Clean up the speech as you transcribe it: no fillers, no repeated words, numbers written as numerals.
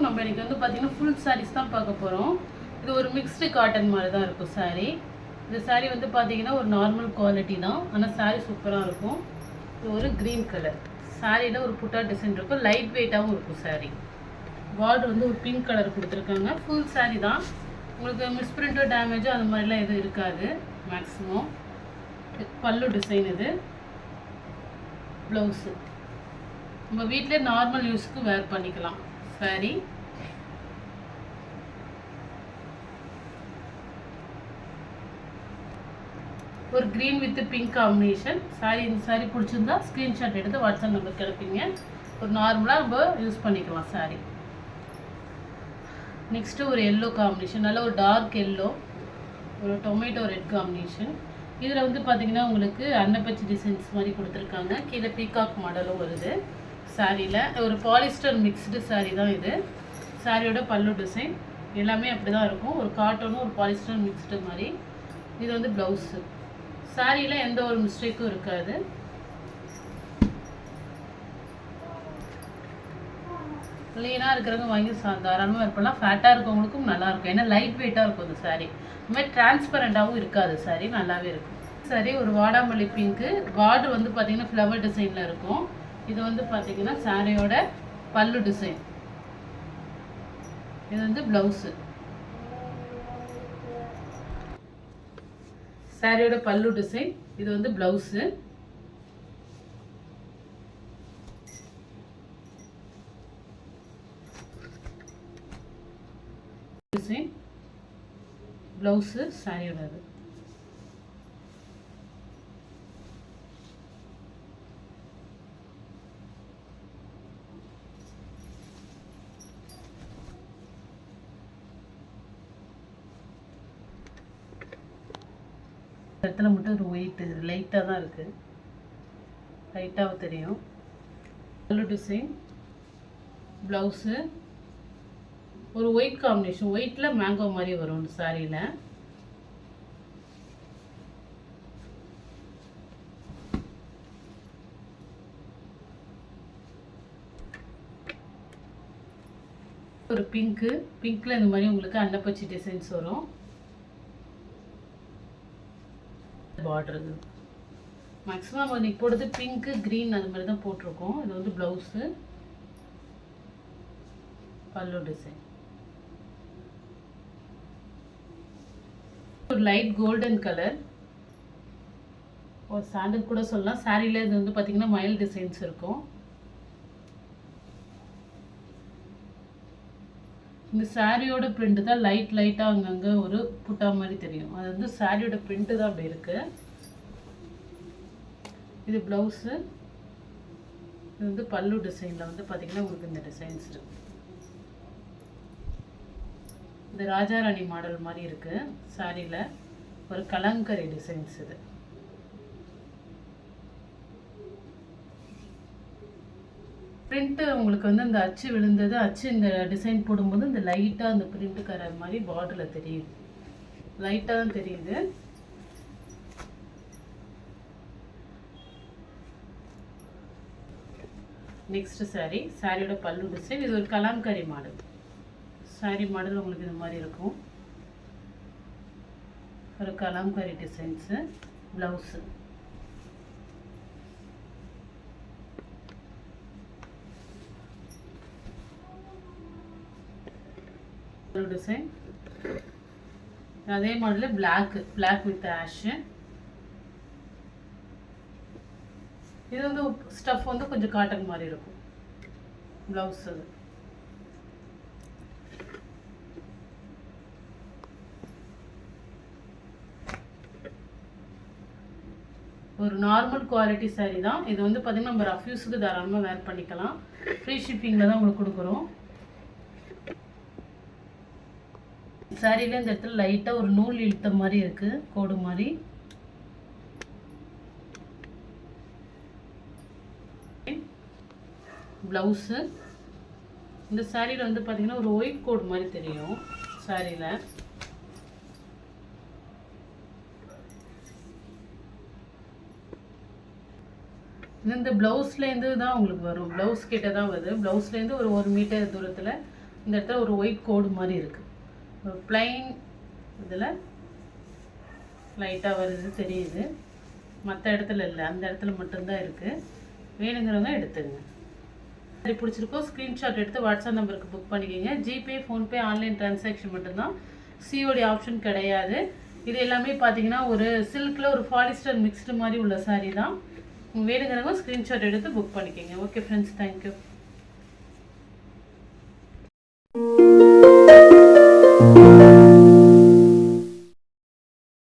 நம்ம இன்னைக்கு வந்து பார்த்தீங்கன்னா ஃபுல் சாரீஸ் தான் பார்க்க போகிறோம். இது ஒரு மிக்ஸ்டு காட்டன் மாதிரி தான் இருக்கும் saree. இந்த saree வந்து பார்த்தீங்கன்னா ஒரு நார்மல் குவாலிட்டி தான், ஆனால் saree சூப்பராக இருக்கும். இது ஒரு க்ரீன் கலர் சாரியில் ஒரு புட்டா டிசைன் இருக்கும், லைட் வெயிட்டாகவும் இருக்கும் saree. பார்டர் வந்து ஒரு பிங்க் கலர் கொடுத்துருக்காங்க. ஃபுல் saree தான், உங்களுக்கு மிஸ்பிரிண்டோ டேமேஜோ அந்த மாதிரிலாம் எதுவும் இருக்காது மேக்ஸிமம். பல்லு டிசைன் இது, ப்ளவுஸு நம்ம வீட்டிலே நார்மல் யூஸ்க்கு வேர் பண்ணிக்கலாம். சாரி ஒரு green with pink combination sorry. இந்த சாரி பிடிச்சிருந்தா ஸ்க்ரீன்ஷாட் எடுத்து வாட்ஸ்அப் நம்பர் கிளப்பிங்க. ஒரு நார்மலாக நம்ம யூஸ் பண்ணிக்கலாம் சாரி. நெக்ஸ்ட்டு ஒரு எல்லோ காம்பினேஷன், நல்ல ஒரு டார்க் எல்லோ, ஒரு டொமேட்டோ ரெட் காம்பினேஷன். இதில் வந்து பார்த்திங்கன்னா உங்களுக்கு அன்னப்பச்சி டிசைன்ஸ் மாதிரி கொடுத்துருக்காங்க. கீழே பீகாக் மாடலும் வருது சாரியில். ஒரு பாலிஸ்டர் மிக்ஸ்டு சாரீ தான் இது. சாரியோட பல்லு டிசைன் எல்லாமே அப்படி தான் இருக்கும், ஒரு காட்டனும் ஒரு பாலிஸ்டர் மிக்ஸ்டு மாதிரி. இது வந்து ப்ளவுஸு. சாரியில் எந்த ஒரு மிஸ்டேக்கும் இருக்காது. க்ளீனாக இருக்கிறவங்க வாங்கி தாராளமாக இருப்பலாம். ஃபேட்டாக இருக்கவங்களுக்கும் நல்லாயிருக்கும், ஏன்னா லைட் வெயிட்டாக இருக்கும் இந்த சாரீ. இந்த மாதிரி டிரான்ஸ்பரண்ட்டாகவும் இருக்காது சாரீ, நல்லாவே இருக்கும். சாரி ஒரு வாடாமல்லி பிங்க்கு, பார்டர் வந்து பார்த்திங்கன்னா ஃப்ளவர் டிசைனில் இருக்கும். இது வந்து பார்த்தீங்கன்னா சாரியோட பல்லு டிசைன். இது வந்து ப்ளவுஸு. சாரியோட பல்லு டிசைன், இது வந்து ப்ளவுஸு. டிசைன் ப்ளவுஸு சாரியோட இது. இடத்துல மட்டும் ஒரு ஒயிட் லைட்டாக தான் இருக்குது, லைட்டாக தெரியும். பல்லு டிசைன், ப்ளவுஸு ஒரு ஒயிட் காம்பினேஷன், ஒயிட்டில் மேங்கோ மாதிரி வரும் இந்த சாரியில். ஒரு பிங்க்கு, பிங்க்கில் இந்த மாதிரி உங்களுக்கு அன்னப்பச்சி டிசைன்ஸ் வரும். பார்டர் மேக்ஸிமம் நம்ம இன்னைக்கு போடுறது பிங்க்கு க்ரீன் அது மாதிரி தான் போட்டிருக்கோம். இது வந்து ப்ளவுஸு, பல்லு டிசைன் ஒரு லைட் கோல்டன் கலர், ஒரு சாண்டல் கூட சொல்லலாம். சாரியில் இது வந்து பார்த்திங்கன்னா மயில் டிசைன்ஸ் இருக்கும். இந்த சாரியோட பிரிண்ட் தான் லைட்டாக அங்கங்கே ஒரு புட்டா மாதிரி தெரியும், அது வந்து சாரியோட பிரிண்ட்டு தான் அப்படி இருக்குது. இது ப்ளவுஸு, இது வந்து பல்லு டிசைனில் வந்து பார்த்திங்கன்னா உங்களுக்கு இந்த டிசைன்ஸ் இருக்குது. இந்த ராஜாராணி மாடல் மாதிரி இருக்குது சாரியில், ஒரு கலங்கரி டிசைன்ஸ். இது பிரிண்ட்டு உங்களுக்கு வந்து இந்த அச்சு விழுந்தது, அச்சு இந்த டிசைன் போடும்போது இந்த லைட்டாக அந்த பிரிண்ட்டுக்கார மாதிரி பார்டரில் தெரியுது, லைட்டாக தான் தெரியுது. நெக்ஸ்ட் சாரீ, சாரியோட பல்லு டிசைன். இது ஒரு கலாம்கரி மாடல் சாரீ மாடல், உங்களுக்கு இது மாதிரி இருக்கும். ஒரு கலாம்கரி டிசைன்ஸு, ப்ளவுஸு. டிசைன் அதே மாடலில் பிளாக் வித் ஆஷ். இது வந்து ஸ்டஃப் வந்து கொஞ்சம் காட்டன் மாதிரி இருக்கும். ப்ளவுஸ் அது ஒரு நார்மல் குவாலிட்டி சாரீ தான். இது வந்து பார்த்திங்கன்னா நம்ம ரஃப் யூஸுக்கு தாராளமாக வேர் பண்ணிக்கலாம். ஃப்ரீ ஷிப்பிங்கில் தான் உங்களுக்கு கொடுக்குறோம். சாரியில் இந்த இடத்துல லைட்டாக ஒரு நூல் இழுத்த மாதிரி இருக்குது, கோடு மாதிரி. ப்ளவுஸு. இந்த சாரியில் வந்து பார்த்திங்கன்னா ஒரு ஒயிட் கோட் மாதிரி தெரியும் சாரியில். இந்த ப்ளவுஸ்லேருந்து தான் உங்களுக்கு வரும், ப்ளவுஸ் கிட்ட தான் வருது. ப்ளவுஸ்லேருந்து ஒரு 1 மீட்டர் தூரத்தில் இந்த இடத்துல ஒரு ஒயிட் கோடு மாதிரி இருக்குது. ஒரு பிளைன் இதில் லைட்டாக வருது தெரியுது, மற்ற இடத்துல இல்லை, அந்த இடத்துல மட்டும்தான் இருக்குது. வேணுங்கிறவங்க எடுத்துங்க. சரி பிடிச்சிருக்கோ ஸ்க்ரீன்ஷாட் எடுத்து வாட்ஸ்அப் நம்பருக்கு புக் பண்ணிக்கோங்க. ஜிபே, ஃபோன்பே, ஆன்லைன் ட்ரான்சாக்ஷன் மட்டும்தான், சிஓடி ஆப்ஷன் கிடையாது. இது எல்லாமே பார்த்தீங்கன்னா ஒரு சில்கில் ஒரு பாலிஸ்டர் மிக்ஸ்டு மாதிரி உள்ள சாரீ தான். வேணுங்கிறவங்க ஸ்க்ரீன்ஷாட் எடுத்து புக் பண்ணிக்கோங்க. Okay friends, thank you.